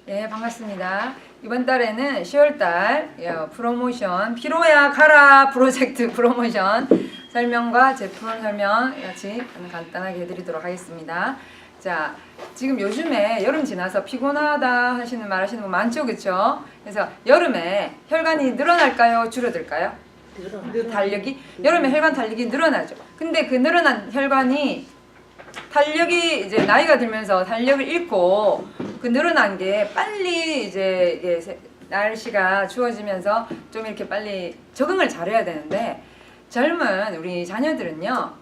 예, 반갑습니다. 이번 달에는 10월달 프로모션 피로야 가라 프로젝트 프로모션 설명과 제품 설명 같이 간단하게 해드리도록 하겠습니다. 자, 지금 요즘에 여름 지나서 피곤하다 하시는 말 하시는 분 많죠, 그렇죠? 그래서 여름에 혈관이 늘어날까요, 줄어들까요? 달력이 여름에 혈관 달력이 늘어나죠. 근데 그 늘어난 혈관이 달력이 이제 나이가 들면서 달력을 잃고 그 늘어난 게 빨리 이제 날씨가 추워지면서 좀 이렇게 빨리 적응을 잘해야 되는데 젊은 우리 자녀들은요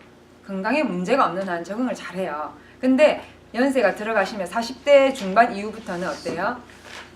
건강에 문제가 없는 한 적응을 잘해요. 근데 연세가 들어가시면 40대 중반 이후부터는 어때요?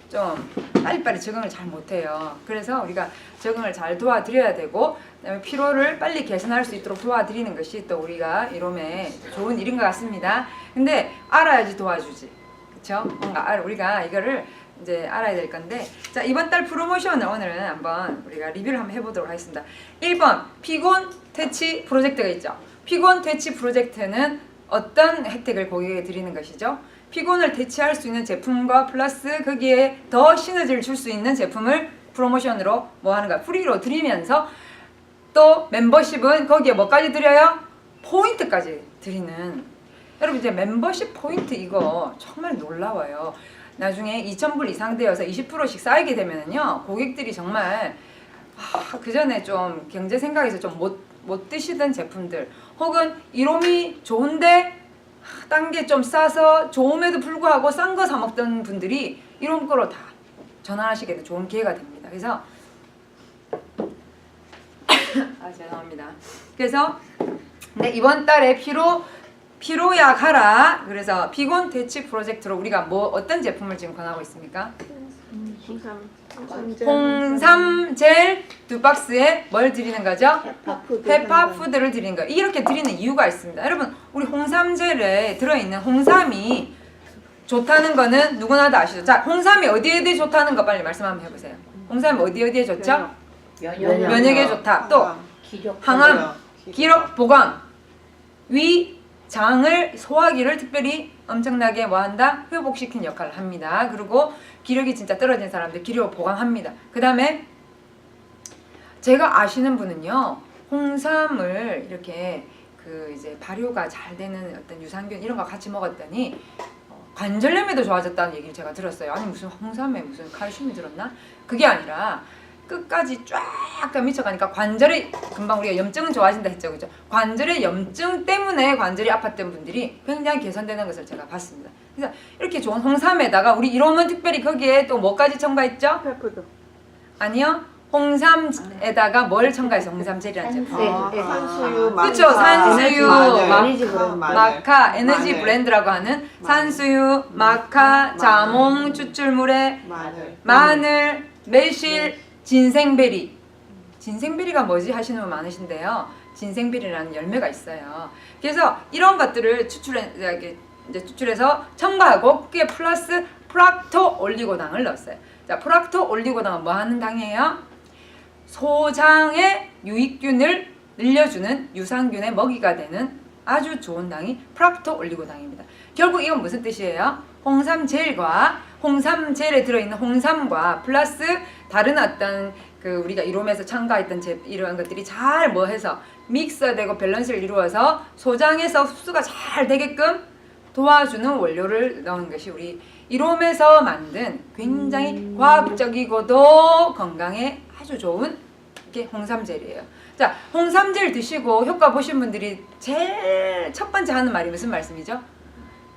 좀 빨리빨리 적응을 잘 못해요. 그래서 우리가 적응을 잘 도와드려야 되고 그다음에 피로를 빨리 개선할 수 있도록 도와드리는 것이 또 우리가 이롬에 좋은 일인 것 같습니다. 근데 알아야지 도와주지. 그쵸? 뭔가 우리가 이거를 이제 알아야 될 건데 자, 이번 달 프로모션을 오늘은 한번 우리가 리뷰를 한번 해보도록 하겠습니다. 1번 피곤 퇴치 프로젝트가 있죠. 피곤 퇴치 프로젝트는 어떤 혜택을 고객에게 드리는 것이죠? 피곤을 대체할 수 있는 제품과 플러스 거기에 더 시너지를 줄 수 있는 제품을 프로모션으로 뭐 하는가 프리로 드리면서 또 멤버십은 거기에 뭐까지 드려요? 포인트까지 드리는. 여러분 이제 멤버십 포인트 이거 정말 놀라워요. 나중에 2,000불 이상 되어서 20%씩 쌓이게 되면은요 고객들이 정말 그 전에 좀 경제 생각에서 좀 못 드시던 제품들 혹은 이롬이 좋은데 딴 게 좀 싸서 좋음에도 불구하고 싼 거 사 먹던 분들이 이런 거로 다 전환하시게 된 좋은 기회가 됩니다. 그래서 죄송합니다. 그래서 네, 이번 달에 피로야 가라. 그래서 피곤 퇴치 프로젝트로 우리가 뭐 어떤 제품을 지금 권하고 있습니까? 홍삼젤 2박스에 뭘 드리는 거죠? 페파푸드를 드리는 거예요. 이렇게 드리는 이유가 있습니다. 여러분 우리 홍삼젤에 들어있는 홍삼이 좋다는 거는 누구나 다 아시죠? 자, 홍삼이 어디에 좋다는 거 빨리 말씀 한번 해보세요. 홍삼이 어디에 좋죠? 면역에 좋다. 또 항암, 기력 보강, 위, 장을 소화기를 특별히 엄청나게 뭐한다? 회복시키는 역할을 합니다. 그리고 기력이 진짜 떨어진 사람들 기력을 보강합니다. 그 다음에 제가 아시는 분은요 홍삼을 이렇게 그 이제 발효가 잘 되는 어떤 유산균 이런 거 같이 먹었더니 관절염에도 좋아졌다는 얘기를 제가 들었어요. 아니 무슨 홍삼에 무슨 칼슘이 들었나? 그게 아니라 끝까지 쫙 미쳐가니까 관절이 금방 우리가 염증은 좋아진다 했죠, 그죠? 관절의 염증 때문에 관절이 아팠던 분들이 굉장히 개선되는 것을 제가 봤습니다. 그래서 이렇게 좋은 홍삼에다가 우리 이롬은 특별히 거기에 또 뭐까지 첨가했죠? 페푸드. 아니요. 홍삼에다가 뭘 첨가해서 홍삼젤이라는 제품. 산수유, 그렇죠. 산수유, 마카, 에너지 마늘. 블렌드라고 하는 산수유, 마카, 자몽, 추출물에 마늘, 매실, 진생베리. 진생베리가 뭐지 하시는 분 많으신데요. 진생베리라는 열매가 있어요. 그래서 이런 것들을 추출해서 첨가하고 그게 플러스 프락토 올리고당을 넣었어요. 자, 프락토 올리고당은 뭐 하는 당이에요? 소장의 유익균을 늘려주는 유산균의 먹이가 되는 아주 좋은 당이 프락토 올리고당입니다. 결국 이건 무슨 뜻이에요? 홍삼젤과 홍삼젤에 들어있는 홍삼과 플러스 다른 어떤 그 우리가 이롬에서 첨가했던 이런 것들이 잘 뭐 해서 믹서되고 밸런스를 이루어서 소장에서 흡수가 잘 되게끔 도와주는 원료를 넣은 것이 우리 이롬에서 만든 굉장히 과학적이고도 건강에 아주 좋은 게 홍삼젤이에요. 자, 홍삼젤 드시고 효과 보신 분들이 제일 첫 번째 하는 말이 무슨 말씀이죠?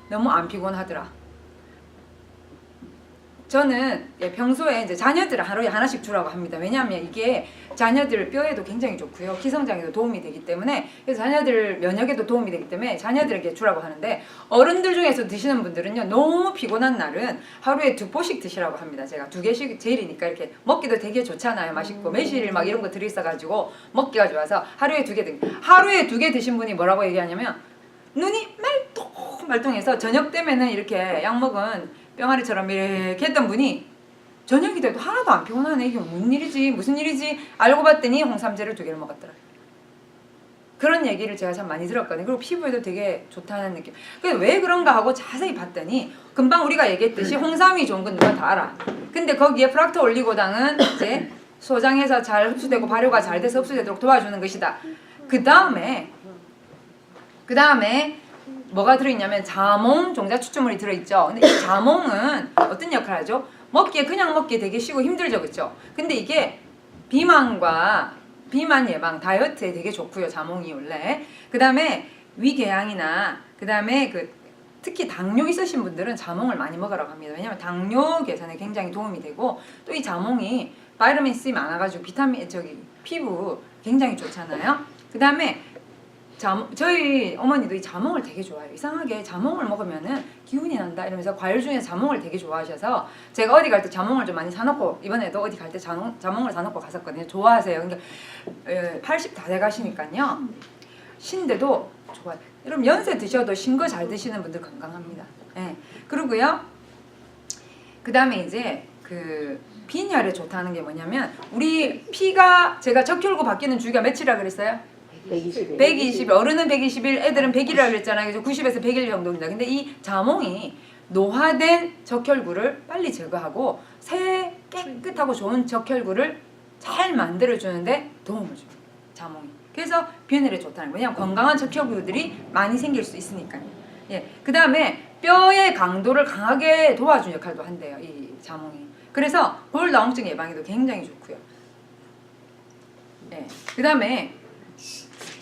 너무 안 피곤하더라. 저는 평소에 이제 자녀들 하루에 하나씩 주라고 합니다. 왜냐하면 이게 자녀들 뼈에도 굉장히 좋고요. 기성장에도 도움이 되기 때문에 그래서 자녀들 면역에도 도움이 되기 때문에 자녀들에게 주라고 하는데 어른들 중에서 드시는 분들은요 너무 피곤한 날은 하루에 2포씩 드시라고 합니다. 제가 2개씩 제일이니까 이렇게 먹기도 되게 좋잖아요. 맛있고 매실 막 이런 거 들어있어가지고 먹기가 좋아서 하루에 2개 하루에 2개 드신 분이 뭐라고 얘기하냐면 눈이 말똥해서 저녁 때면은 이렇게 약 먹은 병아리처럼 이렇게 했던 분이 저녁이 돼도 하나도 안 피곤하네. 이게 무슨 일이지 알고 봤더니 홍삼젤을 2개를 먹었더라. 그런 얘기를 제가 참 많이 들었거든요. 그리고 피부에도 되게 좋다는 느낌. 왜 그런가 하고 자세히 봤더니 금방 우리가 얘기했듯이 홍삼이 좋은 건 누가 다 알아. 근데 거기에 프락토 올리고당은 이제 소장해서 잘 흡수되고 발효가 잘 돼서 흡수되도록 도와주는 것이다. 그 다음에 뭐가 들어있냐면 자몽 종자 추출물이 들어있죠. 근데 이 자몽은 어떤 역할을 하죠? 그냥 먹기에 되게 쉬고 힘들죠, 그렇죠? 근데 이게 비만 예방, 다이어트에 되게 좋고요, 자몽이 원래. 그 다음에 위궤양이나 그 다음에 특히 당뇨 있으신 분들은 자몽을 많이 먹으라고 합니다. 왜냐하면 당뇨 개선에 굉장히 도움이 되고 또 이 자몽이 바이타민 C 많아가지고 피부 굉장히 좋잖아요. 그 다음에 저희 어머니도 이 자몽을 되게 좋아해요. 이상하게 자몽을 먹으면은 기운이 난다 이러면서 과일 중에 자몽을 되게 좋아하셔서 제가 어디 갈 때 자몽을 좀 많이 사놓고 이번에도 어디 갈 때 자몽을 사놓고 갔었거든요. 좋아하세요. 그러니까 80 다 돼가시니까요. 신데도 좋아요. 여러분 연세 드셔도 신 거 잘 드시는 분들 건강합니다. 예. 그리고요. 그 다음에 이제 빈혈에 좋다는 게 뭐냐면 우리 피가 제가 적혈구 바뀌는 주기가 며칠이라 그랬어요? 120. 어른은 120일, 애들은 100일이라고 그랬잖아요. 그래서 90에서 100일 정도입니다. 근데 이 자몽이 노화된 적혈구를 빨리 제거하고 새 깨끗하고 좋은 적혈구를 잘 만들어주는데 도움을 줘요. 자몽이. 그래서 빈혈에 좋다는 거예요. 왜냐하면 건강한 적혈구들이 많이 생길 수 있으니까요. 예. 그 다음에 뼈의 강도를 강하게 도와주는 역할도 한대요. 이 자몽이. 그래서 골다공증 예방에도 굉장히 좋고요. 예. 그 다음에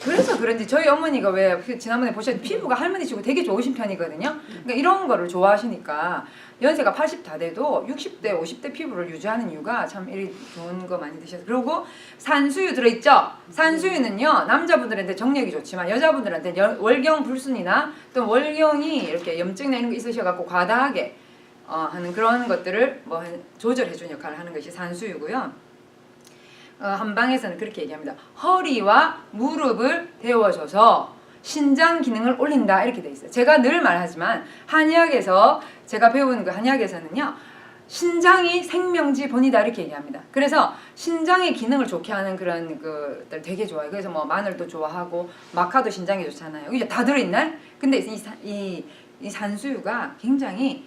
그래서 그런지 저희 어머니가 왜 지난번에 보셨는데 피부가 할머니치고 되게 좋으신 편이거든요. 그러니까 이런 거를 좋아하시니까 연세가 80 다 돼도 60대, 50대 피부를 유지하는 이유가 참 이리 좋은 거 많이 드셔서. 그리고 산수유 들어있죠? 산수유는요 남자분들한테 정력이 좋지만 여자분들한테 월경 불순이나 또 월경이 이렇게 염증 내는 거 있으셔갖고 과다하게 하는 그런 것들을 조절해주는 역할을 하는 것이 산수유고요. 한방에서는 그렇게 얘기합니다. 허리와 무릎을 데워줘서 신장 기능을 올린다 이렇게 돼 있어요. 제가 늘 말하지만 한의학에서 제가 배운 한의학에서는요 신장이 생명지 본이다 이렇게 얘기합니다. 그래서 신장의 기능을 좋게 하는 그런 것들 되게 좋아요. 그래서 마늘도 좋아하고 마카도 신장에 좋잖아요. 이게 다 들어있네. 근데 이 산수유가 굉장히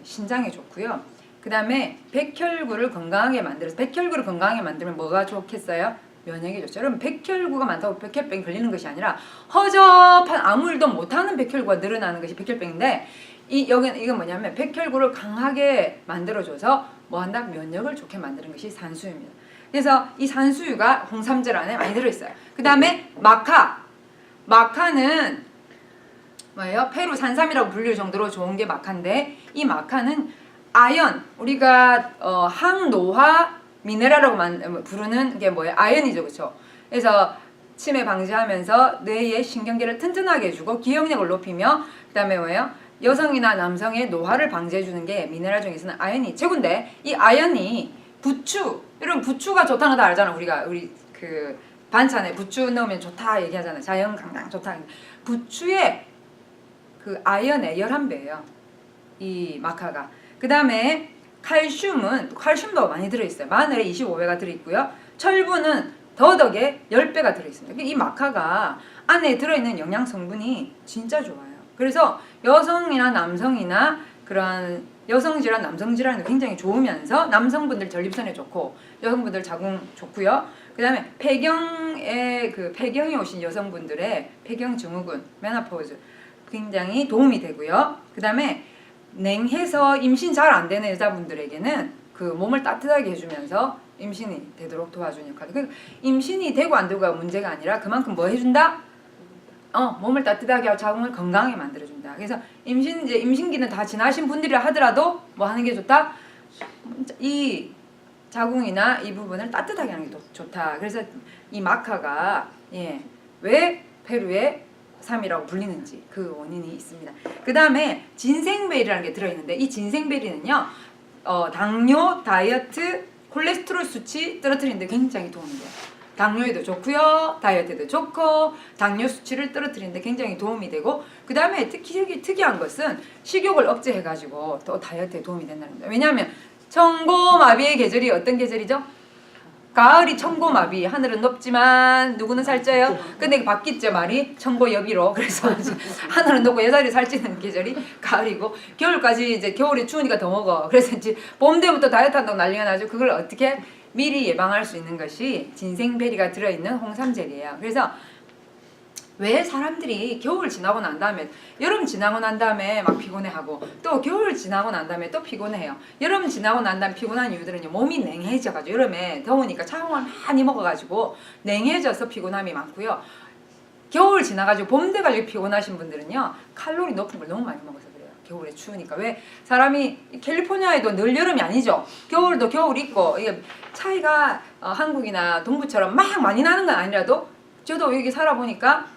신장에 좋고요. 그 다음에 백혈구를 건강하게 만들면 뭐가 좋겠어요? 면역이 좋죠. 여러분 백혈구가 많다고 백혈병이 걸리는 것이 아니라 허접한 아무 일도 못하는 백혈구가 늘어나는 것이 백혈병인데 이건 뭐냐면 백혈구를 강하게 만들어줘서 뭐한다? 면역을 좋게 만드는 것이 산수유입니다. 그래서 이 산수유가 홍삼질 안에 많이 들어있어요. 그 다음에 마카는 뭐예요? 페루 산삼이라고 불릴 정도로 좋은 게 마카인데 이 마카는 아연, 우리가 항노화 미네랄이라고 부르는 게 뭐예요? 아연이죠, 그렇죠? 그래서 치매 방지하면서 뇌의 신경계를 튼튼하게 해주고 기억력을 높이며 그다음에 뭐예요? 여성이나 남성의 노화를 방지해주는 게 미네랄 중에서는 아연이 최고인데 이 아연이 여러분 부추가 좋다는 거 다 알잖아. 우리 반찬에 부추 넣으면 좋다 얘기하잖아요. 자연 강당 좋다. 부추의 아연의 11배예요. 이 마카가. 그 다음에 칼슘도 많이 들어있어요. 마늘에 25배가 들어있고요. 철분은 더덕에 10배가 들어있습니다. 이 마카가 안에 들어있는 영양 성분이 진짜 좋아요. 그래서 여성이나 남성이나 그런 여성질환, 남성질환이 굉장히 좋으면서 남성분들 전립선에 좋고 여성분들 자궁 좋고요. 그 다음에 폐경이 오신 여성분들의 폐경 증후군, 메노포즈 굉장히 도움이 되고요. 그 다음에 냉해서 임신 잘 안 되는 여자분들에게는 몸을 따뜻하게 해주면서 임신이 되도록 도와주는 역할. 임신이 되고 안 되고가 문제가 아니라 그만큼 뭐 해준다? 몸을 따뜻하게 하고 자궁을 건강하게 만들어준다. 그래서 임신기는 다 지나신 분들이라 하더라도 뭐 하는 게 좋다? 이 자궁이나 이 부분을 따뜻하게 하는 게 좋다. 그래서 이 마카가 왜 페루의 3이라고 불리는지 그 원인이 있습니다. 그 다음에 진생베리라는 게 들어있는데 이 진생베리는요 당뇨, 다이어트, 콜레스테롤 수치 떨어뜨리는데 굉장히 도움이 돼요. 당뇨에도 좋고요, 다이어트에도 좋고 당뇨 수치를 떨어뜨리는데 굉장히 도움이 되고 그 다음에 특이한 것은 식욕을 억제해가지고 또 다이어트에 도움이 된다는 겁니다. 왜냐하면 청고마비의 계절이 어떤 계절이죠? 가을이 천고마비, 하늘은 높지만 누구는 살쪄요? 근데 이게 바뀌었죠 말이 천고여비로. 그래서 이제 하늘은 높고 여자들이 살찌는 계절이 가을이고, 겨울까지 이제 겨울이 추우니까 더 먹어. 그래서 이제 봄 되면 또 다이어트 한다고 난리가 나죠. 그걸 어떻게 미리 예방할 수 있는 것이 진생베리가 들어있는 홍삼젤이에요. 그래서 왜 사람들이 겨울 지나고 난 다음에, 여름 지나고 난 다음에 막 피곤해하고, 또 겨울 지나고 난 다음에 또 피곤해요. 여름 지나고 난 다음에 피곤한 이유들은요, 몸이 냉해져가지고, 여름에 더우니까 차가운 걸 많이 먹어가지고 냉해져서 피곤함이 많고요. 겨울 지나가지고 봄 돼가지고 피곤하신 분들은요, 칼로리 높은 걸 너무 많이 먹어서 그래요. 겨울에 추우니까. 왜 사람이 캘리포니아에도 늘 여름이 아니죠. 겨울도 겨울 있고, 이게 차이가 한국이나 동부처럼 막 많이 나는 건 아니라도, 저도 여기 살아보니까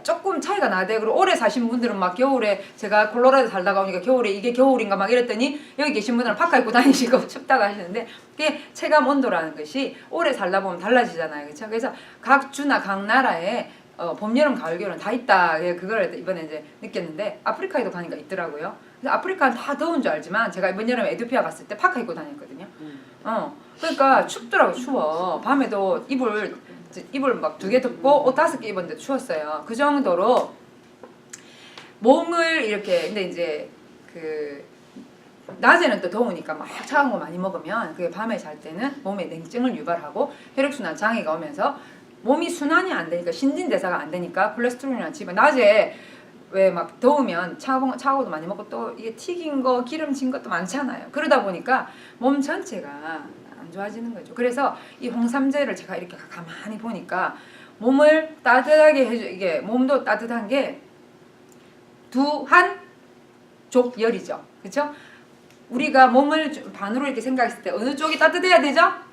조금 차이가 나대. 그리고 오래 사신 분들은 막 겨울에, 제가 콜로라도 살다가 오니까 겨울에 이게 겨울인가 막 이랬더니, 여기 계신 분들은 파카 입고 다니시고 춥다고 하시는데, 그게 체감 온도라는 것이 오래 살다 보면 달라지잖아요. 그렇죠? 그래서 각 주나 각 나라에 봄, 여름, 가을, 겨울은 다 있다. 그걸 이번에 이제 느꼈는데, 아프리카에도 가니까 있더라고요. 그래서 아프리카는 다 더운 줄 알지만, 제가 이번 여름에 에티오피아 갔을 때 파카 입고 다녔거든요. 그러니까 춥더라고. 추워. 밤에도 이불 막 2개 덮고 옷 5개 입었는데 추웠어요. 그 정도로 몸을 이렇게. 근데 이제 그 낮에는 또 더우니까 막 차가운 거 많이 먹으면 그게 밤에 잘 때는 몸에 냉증을 유발하고 혈액순환 장애가 오면서 몸이 순환이 안 되니까, 신진대사가 안 되니까 콜레스테롤이나 지방, 낮에 왜 막 더우면 차가운 것도 많이 먹고, 또 이게 튀긴 거 기름진 것도 많잖아요. 그러다 보니까 몸 전체가 안 좋아지는 거죠. 그래서 이 홍삼제를 제가 이렇게 가만히 보니까 몸을 따뜻하게 해줘. 이게 몸도 따뜻한 게 두한족열이죠. 그렇죠? 우리가 몸을 반으로 이렇게 생각했을 때 어느 쪽이 따뜻해야 되죠?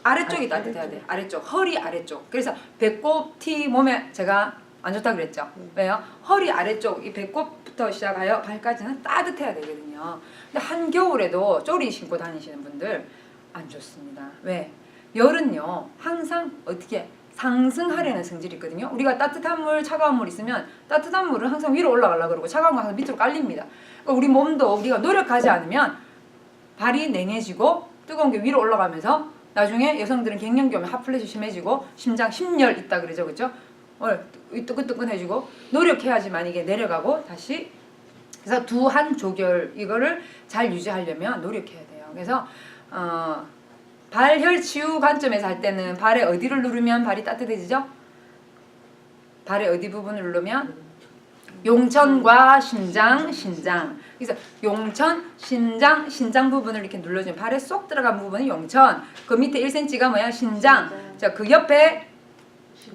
아래쪽이 따뜻해야 돼요. 아래쪽, 허리 아래쪽. 그래서 배꼽 티 몸에 제가 안 좋다 그랬죠. 왜요? 허리 아래쪽, 이 배꼽부터 시작하여 발까지는 따뜻해야 되거든요. 근데 한겨울에도 쪼리 신고 다니시는 분들 안 좋습니다. 왜? 열은요, 항상 어떻게 상승하려는 성질이 있거든요. 우리가 따뜻한 물, 차가운 물 있으면 따뜻한 물은 항상 위로 올라가려고 그러고, 차가운 거 항상 밑으로 깔립니다. 그러니까 우리 몸도 우리가 노력하지 않으면 발이 냉해지고 뜨거운 게 위로 올라가면서, 나중에 여성들은 갱년기 오면 핫플래시 심해지고 심장 심열 있다 그러죠. 그죠? 뜨끈뜨끈해지고, 노력해야지만 이게 내려가고 다시. 그래서 두한조결, 이거를 잘 유지하려면 노력해야 돼요. 그래서 발혈 치유 관점에서 할 때는 발의 어디를 누르면 발이 따뜻해지죠? 발의 어디 부분을 누르면? 용천과 신장. 그래서 용천, 신장 부분을 이렇게 눌러주면, 발에 쏙 들어간 부분이 용천, 그 밑에 1cm가 뭐야? 신장. 자, 그 옆에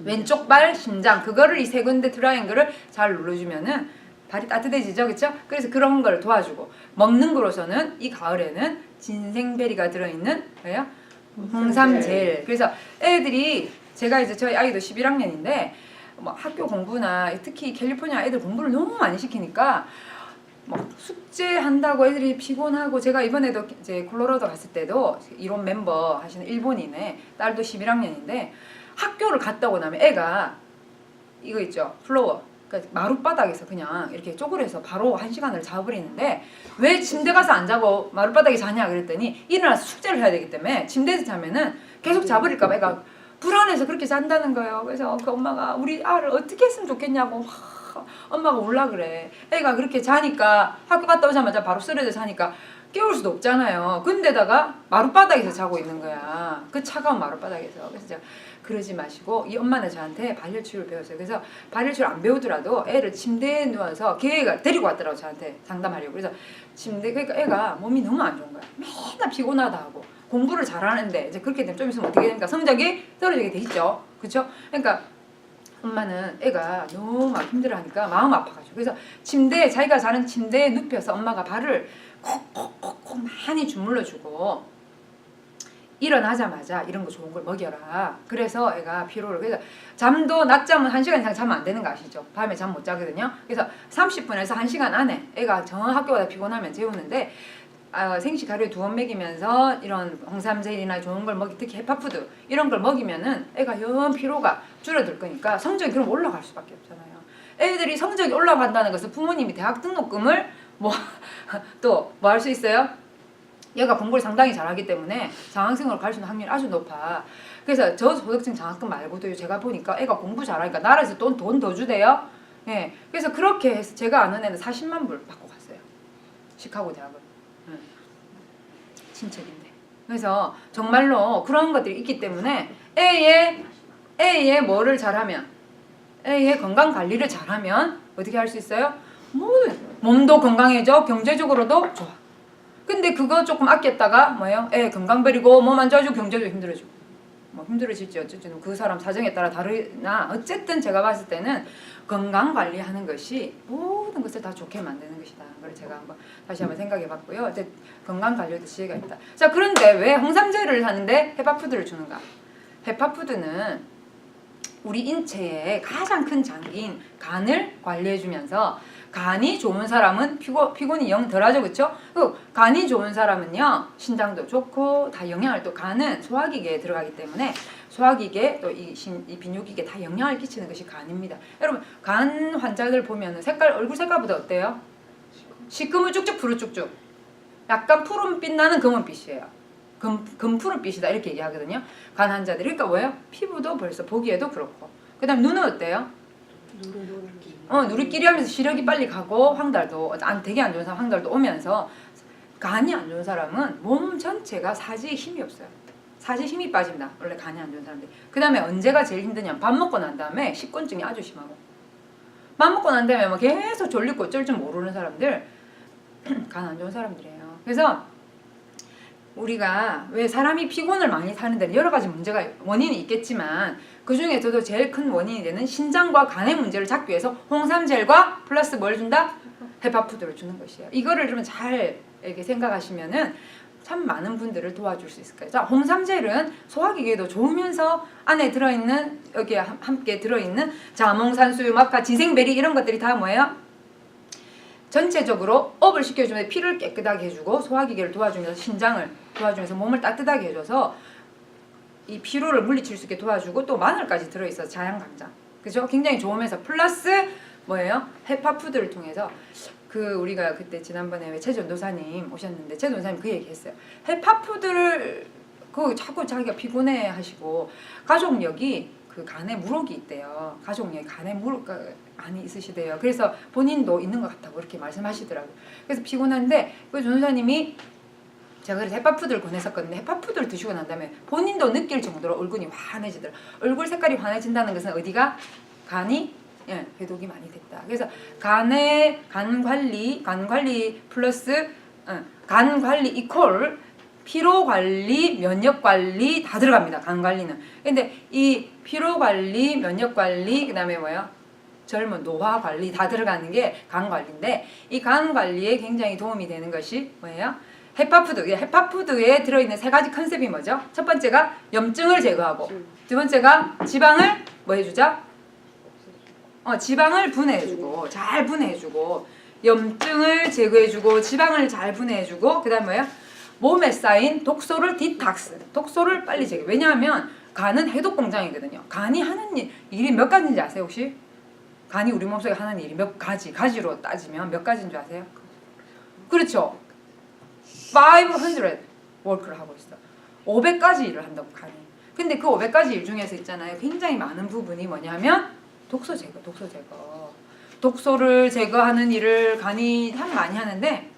왼쪽 발 신장. 그거를 이 세 군데 트라이앵글을 잘 눌러주면은 발이 따뜻해지죠. 그렇죠? 그래서 그런 걸 도와주고, 먹는 거로서는 이 가을에는 진생베리가 들어있는 뭐예요? 홍삼젤. 그래서 애들이, 제가 이제 저희 아이도 11학년인데 뭐 학교 공부나 특히 캘리포니아 애들 공부를 너무 많이 시키니까 뭐 숙제 한다고 애들이 피곤하고, 제가 이번에도 이제 콜로라도 갔을 때도 이론 멤버 하시는 일본인의 딸도 11학년인데 학교를 갔다 오고 나면 애가 이거 있죠, 플로어, 그러니까 마룻바닥에서 그냥 이렇게 쪼그려서 바로 1시간을 자버리는데, 왜 침대 가서 안 자고 마룻바닥에 자냐 그랬더니, 일어나서 숙제를 해야 되기 때문에 침대에서 자면은 계속 자버릴까 봐 애가 불안해서 그렇게 잔다는 거예요. 그래서 그 엄마가 우리 아를 어떻게 했으면 좋겠냐고 엄마가 올라 그래. 애가 그렇게 자니까, 학교 갔다 오자마자 바로 쓰러져 자니까 깨울 수도 없잖아요. 근데다가 마룻바닥에서 자고 있는 거야. 그 차가운 마룻바닥에서. 그래서 제가 그러지 마시고, 이 엄마는 저한테 발열치유를 배웠어요. 그래서 발열치유를 안 배우더라도 애를 침대에 누워서, 걔가 데리고 왔더라고 저한테 상담하려고. 그래서 그러니까 애가 몸이 너무 안 좋은 거야. 맨날 피곤하다 하고, 공부를 잘하는데 이제 그렇게 되면 좀 있으면 어떻게 되니까 성적이 떨어지게 돼 있죠. 그렇죠? 그러니까 엄마는 애가 너무 막 힘들어하니까 마음 아파가지고, 그래서 자기가 자는 침대에 눕혀서 엄마가 발을 콕콕콕콕 많이 주물러주고, 일어나자마자 이런 거 좋은 걸 먹여라. 그래서 애가 피로를, 그래서 잠도 낮잠은 1시간 이상 자면 안 되는 거 아시죠? 밤에 잠 못 자거든요. 그래서 30분에서 1시간 안에 애가 정 학교가다 피곤하면 재우는데, 생식 하루에 2번 먹이면서 이런 홍삼젤이나 좋은 걸 특히 해파푸드 이런 걸 먹이면은 애가 영 피로가 줄어들 거니까 성적이 그럼 올라갈 수밖에 없잖아요. 애들이 성적이 올라간다는 것은 부모님이 대학 등록금을 뭐 또 뭐 할 수 있어요? 얘가 공부를 상당히 잘하기 때문에 장학생으로 갈 수 있는 확률이 아주 높아. 그래서 저소득층 장학금 말고도 제가 보니까 애가 공부 잘하니까 나라에서 돈 더 주대요. 예. 그래서 그렇게 해서 제가 아는 애는 40만 불 받고 갔어요. 시카고 대학을. 친척인데. 그래서 정말로 그런 것들이 있기 때문에 애의 뭐를 잘하면, 애의 건강 관리를 잘하면 어떻게 할 수 있어요? 몸도 건강해져, 경제적으로도 좋아. 근데 그거 조금 아꼈다가 뭐예요? 애 건강 버리고 몸 안 좋아지고 경제도 힘들어지고. 뭐 힘들어질지 어쨌든 그 사람 사정에 따라 다르나 어쨌든 제가 봤을 때는 건강 관리하는 것이 모든 것을 다 좋게 만드는 것이다. 그걸 제가 다시 한번 생각해 봤고요. 건강 관리에도 지혜가 있다. 자, 그런데 왜 홍삼제를 하는데 헤파푸드를 주는가? 헤파푸드는 우리 인체의 가장 큰 장기인 간을 관리해주면서 간이 좋은 사람은 피곤이 영 덜하죠, 그렇죠? 간이 좋은 사람은요 신장도 좋고 다 영향을 또 간은 소화기계에 들어가기 때문에 소화기계 또 이 비뇨기계 다 영향을 끼치는 것이 간입니다. 여러분 간 환자들 보면은 얼굴 색깔보다 어때요? 시커멓쭉쭉 푸르쭉쭉 약간 푸른빛 나는 검은빛이에요. 금푸른빛이다 이렇게 얘기하거든요. 간 환자들이. 그러니까 뭐예요? 피부도 벌써 보기에도 그렇고 그 다음 눈은 어때요? 누리끼리 하면서 시력이 빨리 가고 황달도 되게 안 좋은 사람 황달도 오면서 간이 안 좋은 사람은 몸 전체가 사지에 힘이 없어요. 사지에 힘이 빠집니다. 원래 간이 안 좋은 사람들. 그 다음에 언제가 제일 힘드냐? 밥 먹고 난 다음에 식곤증이 아주 심하고 밥 먹고 난 다음에 뭐 계속 졸리고 어쩔 줄 모르는 사람들 간 안 좋은 사람들이에요. 그래서 우리가 왜 사람이 피곤을 많이 타는 데는 여러 가지 문제가 원인이 있겠지만 그 중에서도 제일 큰 원인이 되는 신장과 간의 문제를 잡기 위해서 홍삼젤과 플러스 뭘 준다? 헤파푸드를 주는 것이에요. 이거를 좀 잘 이렇게 생각하시면은 참 많은 분들을 도와줄 수 있을 거예요. 자, 홍삼젤은 소화기계도 좋으면서 안에 들어있는 여기에 함께 들어있는 자몽산수유, 마카, 지생베리 이런 것들이 다 뭐예요? 전체적으로 업을 시켜주면서 피를 깨끗하게 해주고 소화기계를 도와주면서 신장을 도와주면서 몸을 따뜻하게 해줘서 이 피로를 물리칠 수 있게 도와주고 또 마늘까지 들어있어서 자양강장. 그죠? 굉장히 좋으면서 플러스 뭐예요? 헤파푸드를 통해서 우리가 그때 지난번에 왜 최전도사님 오셨는데 최전도사님 그 얘기했어요. 헤파푸드를 자꾸 자기가 피곤해 하시고 가족력이 간에 물혹이 있대요. 가족력이 간에 물혹 많이 있으시대요. 그래서 본인도 있는 것 같다고 그렇게 말씀하시더라고요. 그래서 피곤한데 그 전도사님이 제가 그래서 헤파푸드를 권했었거든요. 헤파푸드를 드시고 난 다음에 본인도 느낄 정도로 얼굴이 환해지더라. 얼굴 색깔이 환해진다는 것은 어디가? 간이 해독이 많이 됐다. 그래서 간 관리 플러스 간 관리 이퀄 피로 관리, 면역 관리 다 들어갑니다. 간 관리는. 근데 이 피로 관리, 면역 관리, 그다음에 뭐예요? 젊은 노화 관리 다 들어가는 게 간 관리인데 이 간 관리에 굉장히 도움이 되는 것이 뭐예요? 헤파푸드. 헤파푸드에 들어있는 세 가지 컨셉이 뭐죠? 첫 번째가 염증을 제거하고 두 번째가 지방을 뭐 해주자? 지방을 분해해주고 잘 분해해주고 염증을 제거해주고 지방을 잘 분해해주고 그 다음 뭐예요? 몸에 쌓인 독소를 디탁스. 독소를 빨리 제거. 왜냐하면 간은 해독 공장이거든요. 간이 하는 일이 몇 가지인지 아세요 혹시? 간이 우리 몸속에 하는 일이 몇 가지. 가지로 따지면 몇 가지인 줄 아세요? 그렇죠. 500 워크를 하고 있어. 500가지 일을 한다고 간이. 근데 그 500가지 일 중에서 있잖아요. 굉장히 많은 부분이 뭐냐면 독소 제거. 독소를 제거하는 일을 간이 참 많이 하는데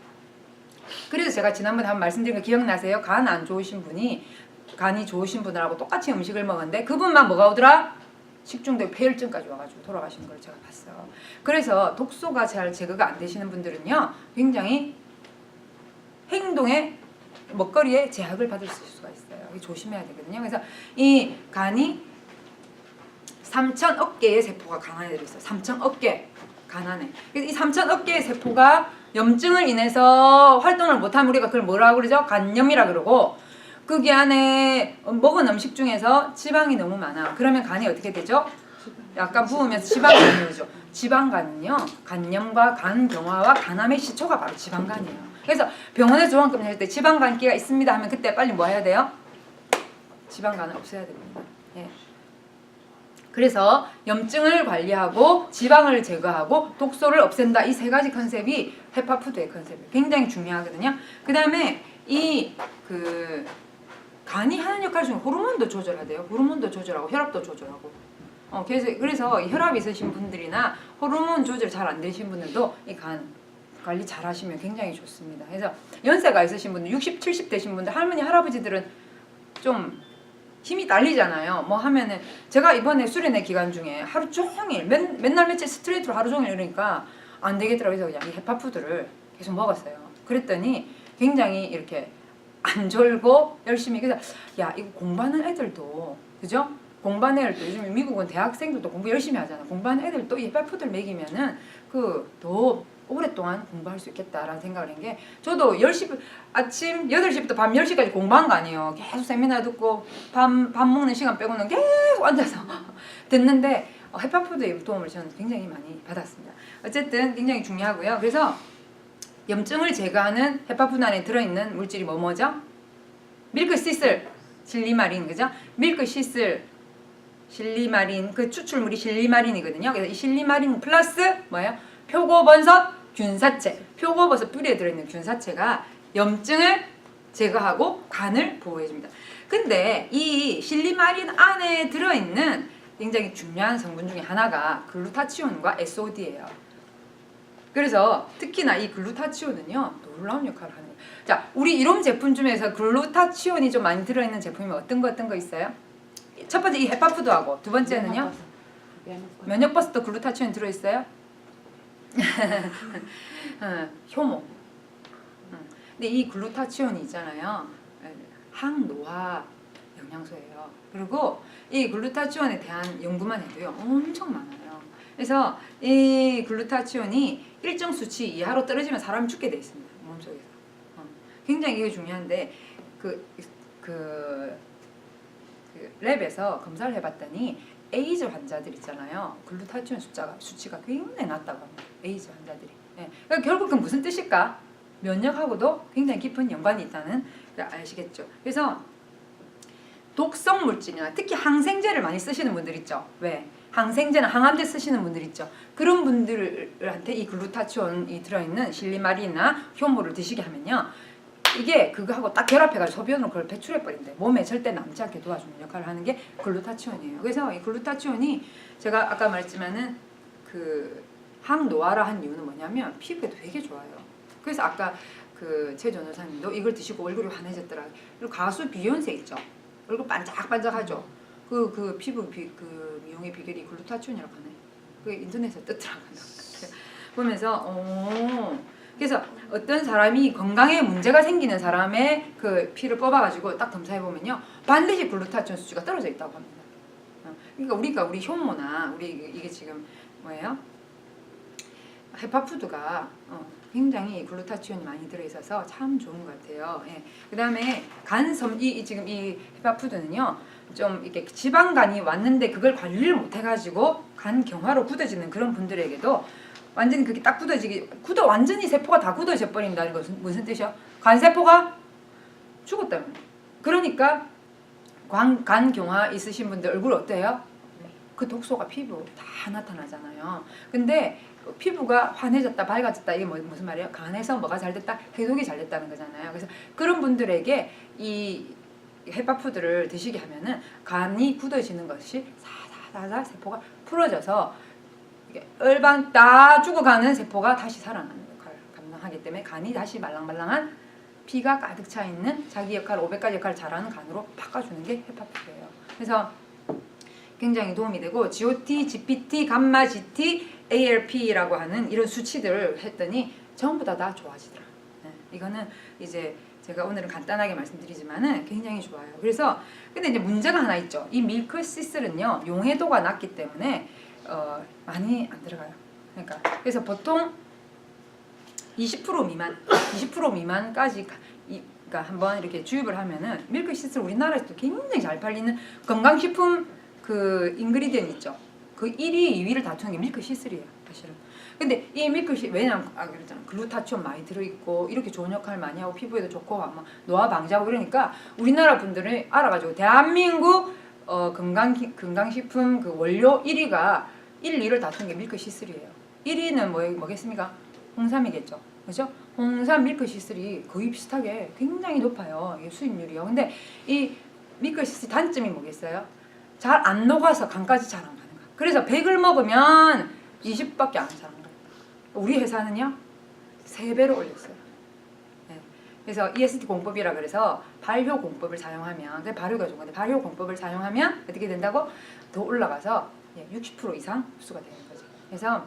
그래서 제가 지난번에 한번 말씀드린 거 기억나세요? 간 안 좋으신 분이 간이 좋으신 분들하고 똑같이 음식을 먹었는데 그분만 뭐가 오더라? 식중독 폐혈증까지 와가지고 돌아가신 걸 제가 봤어요. 그래서 독소가 잘 제거가 안 되시는 분들은요 굉장히 행동에 먹거리에 제약을 받을 수가 있어요. 조심해야 되거든요. 그래서 이 간이 3,000억 개의 세포가 간 안에 들어있어요. 3,000억 개 간 안에. 그래서 이 3,000억 개의 세포가 염증을 인해서 활동을 못하면 우리가 그걸 뭐라고 그러죠? 간염이라 그러고 거기 안에 먹은 음식 중에서 지방이 너무 많아. 그러면 간이 어떻게 되죠? 약간 부으면서 지방이 되죠. 지방간은요 간염과 간경화와 간암의 시초가 바로 지방간이에요. 그래서 병원에서 조항금 낼 때 지방간기가 있습니다 하면 그때 빨리 뭐 해야 돼요? 지방간을 없애야 됩니다. 예. 그래서 염증을 관리하고 지방을 제거하고 독소를 없앤다. 이 세 가지 컨셉이 헤파푸드의 컨셉이에요. 굉장히 중요하거든요. 그 다음에 이 그 간이 하는 역할 중에 호르몬도 조절하대요. 호르몬도 조절하고 혈압도 조절하고. 그래서 혈압 있으신 분들이나 호르몬 조절 잘 안 되신 분들도 이 간 관리 잘 하시면 굉장히 좋습니다. 그래서 연세가 있으신 분들, 60, 70 되신 분들, 할머니, 할아버지들은 좀 힘이 딸리잖아요. 뭐 하면은 제가 이번에 수련회 기간 중에 하루 종일 맨날 며칠 스트레이트로 하루 종일 이러니까 안 되겠더라고요. 그래서 그냥 이 헤파푸드를 계속 먹었어요. 그랬더니 굉장히 이렇게 안 졸고 열심히. 그래서 야, 이거 공부하는 애들도, 그죠? 공부하는 애들도 요즘 미국은 대학생들도 공부 열심히 하잖아. 공부하는 애들도 이 헤파푸드를 먹이면은 더 오랫동안 공부할 수 있겠다라는 생각을 한 게, 저도 10시 아침 8시부터 밤 10시까지 공부한 거 아니에요. 계속 세미나 듣고 밥 먹는 시간 빼고는 계속 앉아서 듣는데 헤파푸드의 도움을 저는 굉장히 많이 받았습니다. 어쨌든 굉장히 중요하고요. 그래서 염증을 제거하는 헤파푸드 안에 들어있는 물질이 뭐죠? 밀크시슬, 실리마린, 그죠? 밀크시슬, 실리마린, 그 추출물이 실리마린이거든요. 그래서 이 실리마린 플러스 뭐예요? 표고버섯, 균사체, 표고버섯 뿌리에 들어있는 균사체가 염증을 제거하고 간을 보호해줍니다. 근데 이 실리마린 안에 들어있는 굉장히 중요한 성분 중에 하나가 글루타치온과 SOD예요. 그래서 특히나 이 글루타치온은요, 놀라운 역할을 하는 거예요. 자, 우리 이런 제품 중에서 글루타치온이 좀 많이 들어있는 제품이 어떤 거 있어요? 첫 번째 이 헤파푸드하고, 두 번째는요, 면역버섯도 글루타치온 들어있어요? 효모. 근데 이 글루타치온이 있잖아요, 항노화 영양소예요. 그리고 이 글루타치온에 대한 연구만 해도요 엄청 많아요. 그래서 이 글루타치온이 일정 수치 이하로 떨어지면 사람이 죽게 돼 있습니다, 몸속에서. 굉장히 이게 중요한데 그 랩에서 검사를 해봤더니 에이즈 환자들 있잖아요. 글루타치온 수치가 굉장히 낮다고 합니다. 에이즈 환자들이. 예. 그러니까 결국 그 무슨 뜻일까? 면역하고도 굉장히 깊은 연관이 있다는 걸 아시겠죠. 그래서 독성 물질이나 특히 항생제를 많이 쓰시는 분들 있죠. 왜? 항생제나 항암제 쓰시는 분들 있죠. 그런 분들한테 이 글루타치온이 들어있는 실리마린이나 효모를 드시게 하면요, 이게 그거하고 딱 결합해가지고 소변으로 그걸 배출해버린대. 몸에 절대 남지 않게 도와주는 역할을 하는 게 글루타치온이에요. 그래서 이 글루타치온이 제가 아까 말했지만은 그 항노화라 한 이유는 뭐냐면 피부에 되게 좋아요. 그래서 아까 그 최 전호사님도 이걸 드시고 얼굴이 환해졌더라. 그리고 가수 비욘세 있죠. 얼굴 반짝반짝하죠. 그 피부 그 미용의 비결이 글루타치온이라고 하네. 그 인터넷에 뜨더라고요. 보면서 그래서 어떤 사람이 건강에 문제가 생기는 사람의 그 피를 뽑아가지고 딱 검사해보면요, 반드시 글루타치온 수치가 떨어져 있다고 합니다. 그러니까 우리 효모나 이게 지금 뭐예요? 헤파푸드가 굉장히 글루타치온이 많이 들어있어서 참 좋은 것 같아요. 예. 그 다음에 지금 이 헤파푸드는요, 좀 이렇게 지방간이 왔는데 그걸 관리를 못해가지고 간 경화로 굳어지는 그런 분들에게도 완전히 그게 딱 완전히 세포가 다 굳어져 버린다는 것은 무슨 뜻이야? 간세포가 죽었다면. 그러니까 간 경화 있으신 분들 얼굴 어때요? 그 독소가 피부 다 나타나잖아요. 근데 피부가 환해졌다, 밝아졌다, 이게 무슨 말이에요? 간에서 뭐가 잘 됐다? 해독이 잘 됐다는 거잖아요. 그래서 그런 분들에게 이 헤파푸드를 드시게 하면은 간이 굳어지는 것이 사사사사 세포가 풀어져서 얼방 다 죽어가는 세포가 다시 살아나는 역할을 감당하기 때문에 간이 다시 말랑말랑한 피가 가득 차 있는 자기 역할, 500가지 역할을 잘하는 간으로 바꿔주는 게 헤파푸드예요. 그래서 굉장히 도움이 되고, GOT, GPT, 감마 GT, ALP라고 하는 이런 수치들을 했더니 전부 다 좋아지더라. 네, 이거는 이제 제가 오늘은 간단하게 말씀드리지만은 굉장히 좋아요. 그래서 근데 이제 문제가 하나 있죠. 이 밀크시슬은요, 용해도가 낮기 때문에 많이 안 들어가요. 그래서 보통 20% 미만까지 그러니까 한번 이렇게 주입을 하면은 밀크시슬 우리나라에서도 굉장히 잘 팔리는 건강식품 그 인그리디언 있죠. 그 1위, 2위를 다투는 게 밀크시슬이에요, 사실은. 근데 이 왜냐면 그랬잖아, 글루타치온 많이 들어있고 이렇게 좋은 역할 많이 하고 피부에도 좋고 막 노화 방지하고 이러니까 우리나라 분들이 알아가지고 대한민국 건강식품 그 원료 1위가 1, 2를 다투는 게 밀크시슬이에요. 1위는 뭐겠습니까? 홍삼이겠죠. 그죠? 홍삼 밀크시슬이 거의 비슷하게 굉장히 높아요. 이게 수익률이요. 근데 이 밀크시슬 단점이 뭐겠어요? 잘 안 녹아서 간까지 잘 안 가는 거야. 그래서 100을 먹으면 20밖에 안 사는 거예요. 우리 회사는요 3배로 올렸어요. 네. 그래서 EST 공법이라 그래서 발효 공법을 사용하면, 그 발효가 좋은 건데 발효 공법을 사용하면 어떻게 된다고? 더 올라가서 60% 이상 흡수가 되는 거죠. 그래서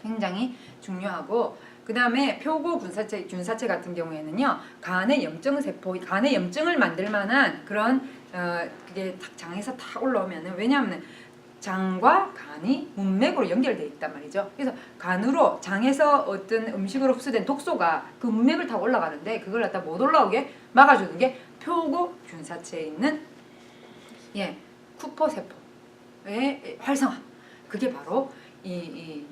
굉장히 중요하고, 그 다음에 표고 균사체 같은 경우에는요 간의 염증 세포, 간의 염증을 만들 만한 그런 그게 장에서 다 올라오면은, 왜냐하면 장과 간이 문맥으로 연결되어 있단 말이죠. 그래서 간으로 장에서 어떤 음식으로 흡수된 독소가 그 문맥을 타고 올라가는데, 그걸 갖다 못 올라오게 막아주는 게 표고 균사체에 있는 쿠퍼 세포의 활성화. 그게 바로 이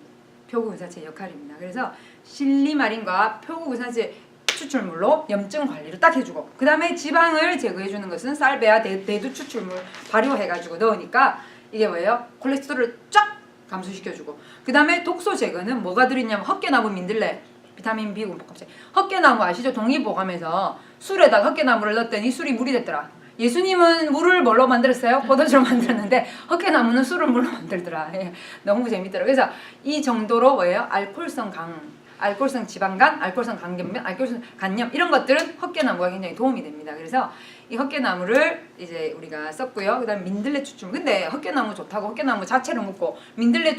표고 균사체의 역할입니다. 그래서 실리마린과 표고 균사체 추출물로 염증 관리를 딱 해주고, 그 다음에 지방을 제거해주는 것은 쌀배아 대두 추출물 발효해가지고 넣으니까 이게 뭐예요? 콜레스테롤을 쫙 감소시켜주고, 그 다음에 독소 제거는 뭐가 들어있냐면 헛개나무 민들레, 비타민 B 군복합체. 헛개나무 아시죠? 동의보감에서 술에다가 헛개나무를 넣었더니 술이 물이 됐더라. 예수님은 물을 뭘로 만들었어요? 포도주로 만들었는데 헛개나무는 술을 물로 만들더라. 너무 재밌더라. 그래서 이 정도로 뭐예요? 알코올성 지방간, 알코올성 간염, 알코올성 간염 이런 것들은 헛개나무가 굉장히 도움이 됩니다. 그래서 이 헛개나무를 이제 우리가 썼고요. 그다음 민들레 추출. 근데 헛개나무 좋다고 헛개나무 자체를 먹고 민들레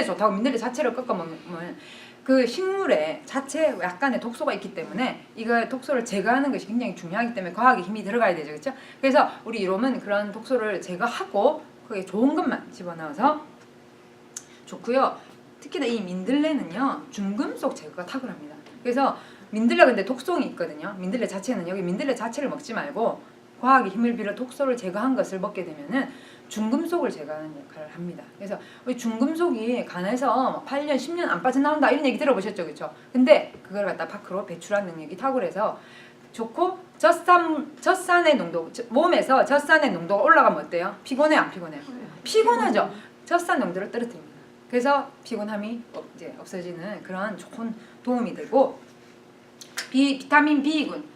좋다고 민들레 자체를 꺾어 먹으면 그 식물에 자체 약간의 독소가 있기 때문에 이거 독소를 제거하는 것이 굉장히 중요하기 때문에 과학의 힘이 들어가야 되죠, 그렇죠? 그래서 우리 이롬은 그런 독소를 제거하고 그게 좋은 것만 집어넣어서 좋고요. 특히나 이 민들레는요 중금속 제거가 탁월합니다. 그래서 민들레 근데 독성이 있거든요. 민들레 자체는 여기 민들레 자체를 먹지 말고 과학의 힘을 빌어 독소를 제거한 것을 먹게 되면은 중금속을 제거하는 역할을 합니다. 그래서 우리 중금속이 간에서 8년, 10년 안 빠져나온다 이런 얘기 들어보셨죠, 그렇죠? 근데 그걸 갖다 밖으로 배출한 능력이 탁월해서 좋고, 젖산의 농도, 몸에서 젖산의 농도가 올라가면 어때요? 피곤해 안 피곤해요? 피곤하죠. 젖산 농도를 떨어뜨립니다. 그래서 피곤함이 이제 없어지는 그런 좋은 도움이 되고, 비타민 B군,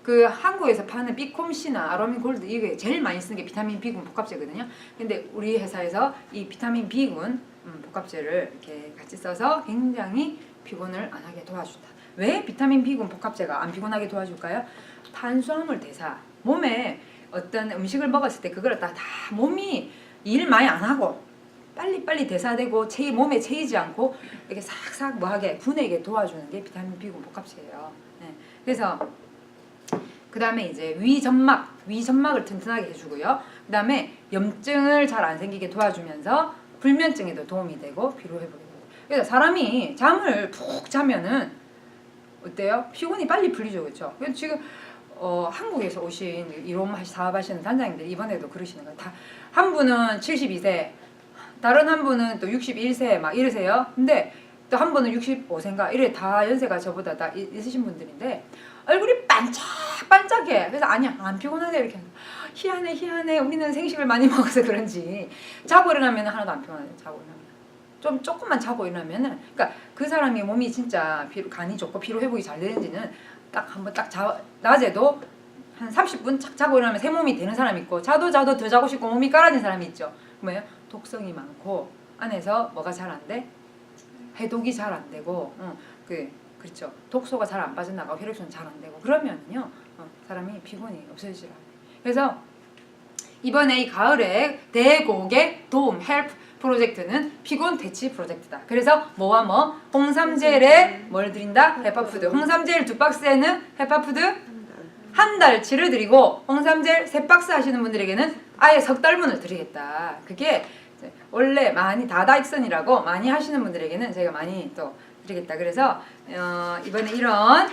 그 한국에서 파는 비콤시나 아로민 골드 이게 제일 많이 쓰는 게 비타민 B군 복합제거든요. 근데 우리 회사에서 이 비타민 B군 복합제를 이렇게 같이 써서 굉장히 피곤을 안 하게 도와준다. 왜 비타민 B군 복합제가 안 피곤하게 도와줄까요? 탄수화물 대사, 몸에 어떤 음식을 먹었을 때 그걸 다 몸이 일 많이 안 하고 빨리빨리 대사되고 몸에 채이지 않고 이렇게 싹싹 뭐하게 분해게 도와주는 게 비타민 B군 복합제예요. 네. 그래서 그 다음에 이제 위점막을 튼튼하게 해주고요. 그 다음에 염증을 잘 안 생기게 도와주면서 불면증에도 도움이 되고 피로 회복에 되고. 그래서 사람이 잠을 푹 자면은 어때요? 피곤이 빨리 풀리죠, 그렇죠? 지금 한국에서 오신 이롬 사업하시는 단장님들 이번에도 그러시는 거예요. 다 한 분은 72세, 다른 한 분은 또 61세 막 이러세요. 근데 또 한 분은 65세인가 이래 다 연세가 저보다 다 있으신 분들인데 얼굴이 반짝반짝해. 그래서 아니야 안 피곤하네 이렇게. 희한해 우리는 생식을 많이 먹어서 그런지 자고 일어나면 하나도 안 피곤하네. 자고 일어나면 조금만 자고 일어나면은, 그러니까 그 사람이 몸이 진짜 간이 좋고 피로 회복이 잘 되는지는 딱 한번 낮에도 한 30분 착 자고 일어나면 새 몸이 되는 사람이 있고, 자도 더 자고 싶고 몸이 깔아진 사람이 있죠. 뭐예요? 독성이 많고 안에서 뭐가 잘 안 돼? 해독이 잘 안 되고 그렇죠. 독소가 잘 안 빠져나가고 혈액순환 잘 안 되고 그러면요 사람이 피곤이 없어지더라. 그래서 이번에 이 가을에 대고객 도움 헬프 프로젝트는 피곤 대치 프로젝트다. 그래서 뭐와 홍삼젤에 뭘 드린다? 헤파푸드. 홍삼젤 2박스에는 헤파푸드 한 달치를 드리고, 홍삼젤 3박스 하시는 분들에게는 아예 석 달분을 드리겠다. 그게 원래 많이 다다익선이라고 많이 하시는 분들에게는 제가 많이 또 드리겠다. 그래서 이번에 이런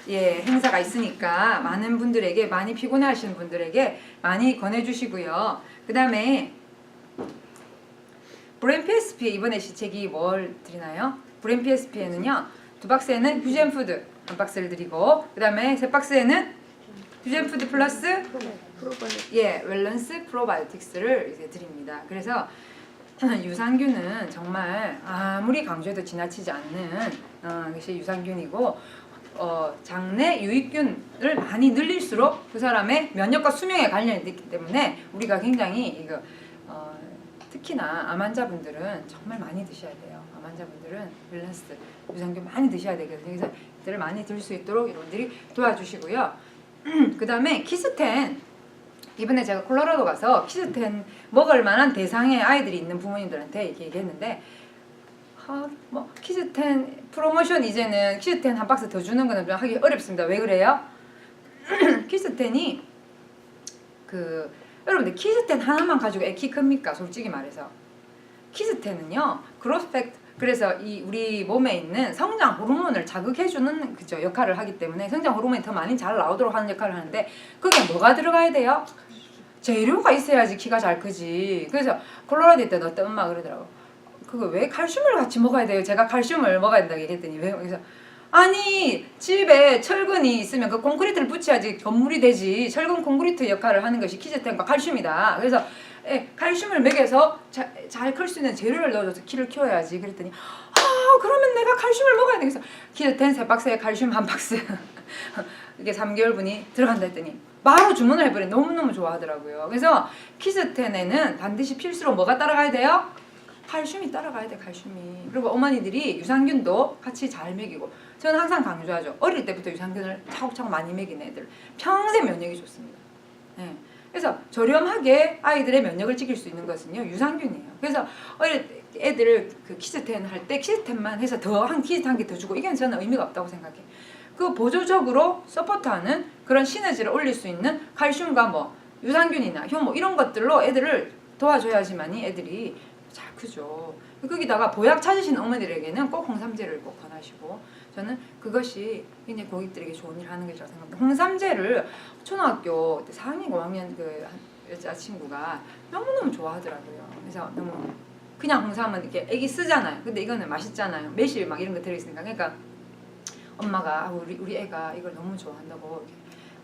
행사가 있으니까 많은 분들에게, 많이 피곤해하시는 분들에게 많이 권해주시고요. 그 다음에 브레인 PSP에 이번에 시책이 뭘 드리나요? 브레인 PSP에는요 2박스에는 휴젠푸드 1박스를 드리고, 그 다음에 3박스에는 휴젠푸드 플러스 웰런스 프로바이오틱스를 이제 드립니다. 그래서 유산균은 정말 아무리 강조해도 지나치지 않는 것이 유산균이고 장내 유익균을 많이 늘릴수록 그 사람의 면역과 수명에 관련이 있기 때문에 우리가 굉장히 이거 특히나 암 환자분들은 정말 많이 드셔야 돼요. 암 환자분들은 밸런스 유산균 많이 드셔야 되거든요. 그래서 이들을 많이 들 수 있도록 여러분들이 도와주시고요. 그 다음에 키스텐, 이번에 제가 콜로라도 가서 키스텐 먹을 만한 대상의 아이들이 있는 부모님들한테 얘기했는데 뭐 키스텐 프로모션 이제는 키스텐 한 박스 더 주는 거는 좀 하기 어렵습니다. 왜 그래요? 키스텐이 여러분들 키스텐 하나만 가지고 애 키 큽니까? 솔직히 말해서 키스텐은요 그로스펙트, 그래서 이 우리 몸에 있는 성장 호르몬을 자극해주는 그죠 역할을 하기 때문에 성장 호르몬이 더 많이 잘 나오도록 하는 역할을 하는데 그게 뭐가 들어가야 돼요? 재료가 있어야지 키가 잘 크지. 그래서 콜로라도 때 어떤 엄마가 그러더라고. 그거 왜 칼슘을 같이 먹어야 돼요? 제가 칼슘을 먹어야 된다고 얘기했더니 왜? 그래서 아니 집에 철근이 있으면 그 콘크리트를 붙여야지 건물이 되지. 철근 콘크리트 역할을 하는 것이 키스텐과 칼슘이다. 그래서 칼슘을 먹여서 잘 클 수 있는 재료를 넣어줘서 키를 키워야지. 그랬더니 그러면 내가 칼슘을 먹어야 돼. 그래서 키스텐 3박스에 칼슘 1박스 이게 3개월분이 들어간다 했더니 바로 주문을 해버린 너무너무 좋아하더라고요. 그래서 키스텐에는 반드시 필수로 뭐가 따라가야 돼요? 칼슘이 따라가야 돼. 칼슘이. 그리고 어머니들이 유산균도 같이 잘 먹이고, 저는 항상 강조하죠. 어릴 때부터 유산균을 차곡차곡 많이 먹이는 애들 평생 면역이 좋습니다. 네. 그래서 저렴하게 아이들의 면역을 지킬 수 있는 것은요 유산균이에요. 그래서 어릴 때 애들 그 키스텐 할 때 키스텐만 해서 더 한 키스텐 한 개 더 주고 이게 저는 의미가 없다고 생각해. 그 보조적으로 서포트하는 그런 시너지를 올릴 수 있는 칼슘과 뭐 유산균이나 효모 이런 것들로 애들을 도와줘야지만이 애들이 잘 크죠. 거기다가 보약 찾으신 어머니들에게는 꼭 홍삼제를 꼭 권하시고, 저는 그것이 굉장히 고객들에게 좋은 일을 하는 것이라고 생각합니다. 홍삼제를 초등학교 때 4학년, 5학년 그 여자친구가 너무너무 좋아하더라고요. 그래서 너무 그냥 홍삼은 이렇게 애기 쓰잖아요. 근데 이거는 맛있잖아요. 매실 막 이런 거 들어있으니까. 그러니까 엄마가 우리 애가 이걸 너무 좋아한다고 이렇게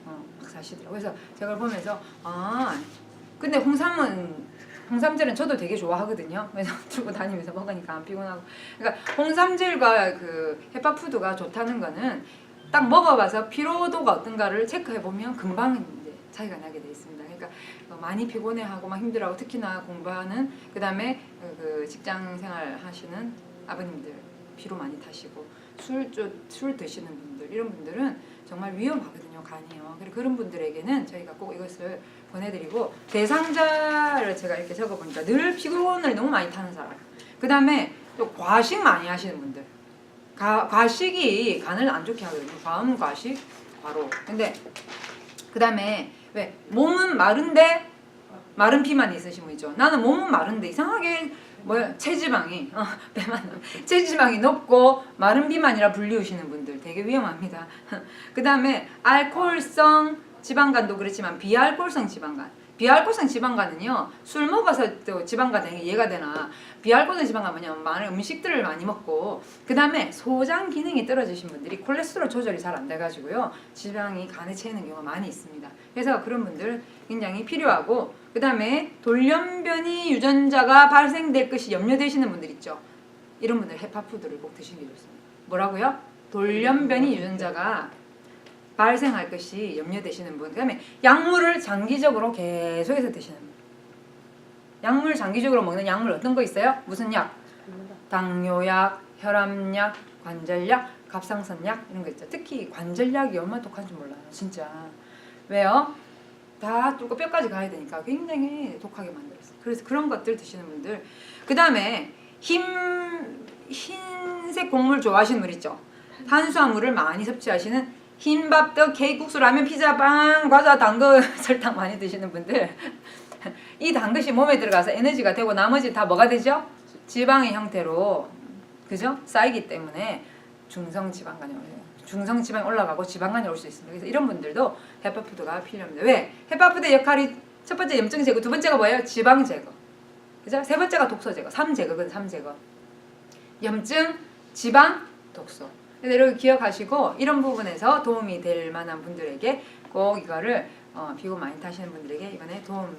막 사시더라고요. 그래서 제가 보면서 근데 홍삼젤은 저도 되게 좋아하거든요. 그래서 들고 다니면서 먹으니까 안 피곤하고. 그러니까 홍삼젤과 그 헤파푸드가 좋다는 거는 딱 먹어봐서 피로도가 어떤가를 체크해보면 금방 이제 차이가 나게 돼 있습니다. 그러니까 많이 피곤해하고 막 힘들어하고 특히나 공부하는 그 다음에 그 직장 생활 하시는 아버님들 피로 많이 타시고 술 드시는 분들 이런 분들은 정말 위험하거든요. 간이요. 그리고 그런 분들에게는 저희가 꼭 이것을 보내드리고, 대상자를 제가 이렇게 적어보니까 늘 피곤을 너무 많이 타는 사람, 그 다음에 또 과식 많이 하시는 분들, 과식이 간을 안 좋게 하거든요. 과음, 과식, 과로. 근데 그 다음에 왜 몸은 마른데 마른 피만 있으신 분 있죠. 나는 몸은 마른데 이상하게 체지방이 체지방이 높고 마른 비만이라 불리우시는 분들 되게 위험합니다. 그 다음에 알코올성 지방간도 그렇지만 비알코올성 지방간. 비알코올성 지방간은요 술 먹어서 또 지방간이 이해가 되나, 비알코올성 지방간 뭐냐면 많은 음식들을 많이 먹고 그 다음에 소장 기능이 떨어지신 분들이 콜레스테롤 조절이 잘 안 돼가지고요 지방이 간에 채이는 경우가 많이 있습니다. 그래서 그런 분들 굉장히 필요하고, 그 다음에 돌연변이 유전자가 발생될 것이 염려되시는 분들 있죠. 이런 분들 헤파푸드를 꼭 드시는 게 좋습니다. 뭐라고요? 돌연변이 유전자가 발생할 것이 염려되시는 분, 그 다음에 약물을 장기적으로 계속해서 드시는 분. 약물 장기적으로 먹는 약물 어떤 거 있어요? 무슨 약? 당뇨약, 혈압약, 관절약, 갑상선약 이런 거 있죠. 특히 관절약이 얼마나 독한지 몰라요. 진짜. 왜요? 다 뚫고 뼈까지 가야 되니까 굉장히 독하게 만들었어요. 그래서 그런 것들 드시는 분들. 그 다음에 흰색 곡물 좋아하시는 분 있죠. 탄수화물을 많이 섭취하시는 흰밥, 떡, 케이크, 국수, 라면, 피자, 빵, 과자, 단 거, 설탕 많이 드시는 분들. 이 단 것이 몸에 들어가서 에너지가 되고 나머지 다 뭐가 되죠? 지방의 형태로 그죠? 쌓이기 때문에 중성지방간이 올라요. 중성지방이 올라가고 지방간이 올 수 있습니다. 그래서 이런 분들도 헤파푸드가 필요합니다. 왜? 헤파푸드의 역할이 첫 번째 염증 제거, 두 번째가 뭐예요? 지방 제거. 그죠? 세 번째가 독소 제거, 3제거거든. 3제거. 염증, 지방, 독소. 그래서 이렇게 기억하시고 이런 부분에서 도움이 될 만한 분들에게 꼭 이거를 피고 많이 타시는 분들에게 이번에 도움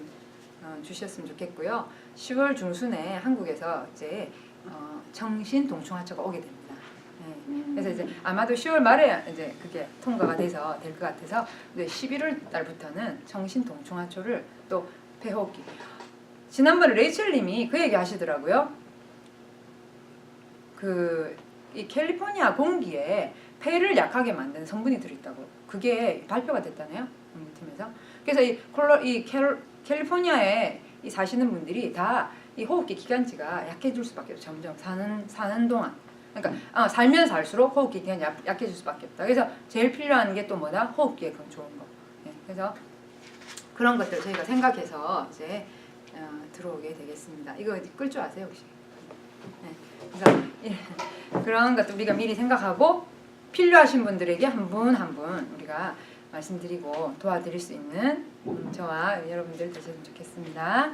주셨으면 좋겠고요. 10월 중순에 한국에서 이제 청신 동충하초가 오게 됩니다. 네. 그래서 이제 아마도 10월 말에 이제 그게 통과가 돼서 될 것 같아서 이제 11월 달부터는 청신 동충하초를 또 폐호흡기. 지난번에 레이첼님이 그 얘기 하시더라고요. 이 캘리포니아 공기에 폐를 약하게 만드는 성분이 들어있다고. 그게 발표가 됐다네요. 연구팀에서. 그래서 캘리포니아에 사시는 분들이 다 이 호흡기 기관지가 약해질 수밖에 없어요. 점점 사는 동안. 그러니까 살면 살수록 호흡기 기관이 약해질 수밖에 없다. 그래서 제일 필요한 게 또 뭐다? 호흡기에 그럼 좋은 거. 네, 그래서 그런 것들 저희가 생각해서 이제 들어오게 되겠습니다. 이거 끌 줄 아세요 혹시? 네, 그래서 그런 것도 우리가 미리 생각하고 필요하신 분들에게 한 분 한 분 우리가 말씀드리고 도와드릴 수 있는 저와 여러분들 되셨으면 좋겠습니다.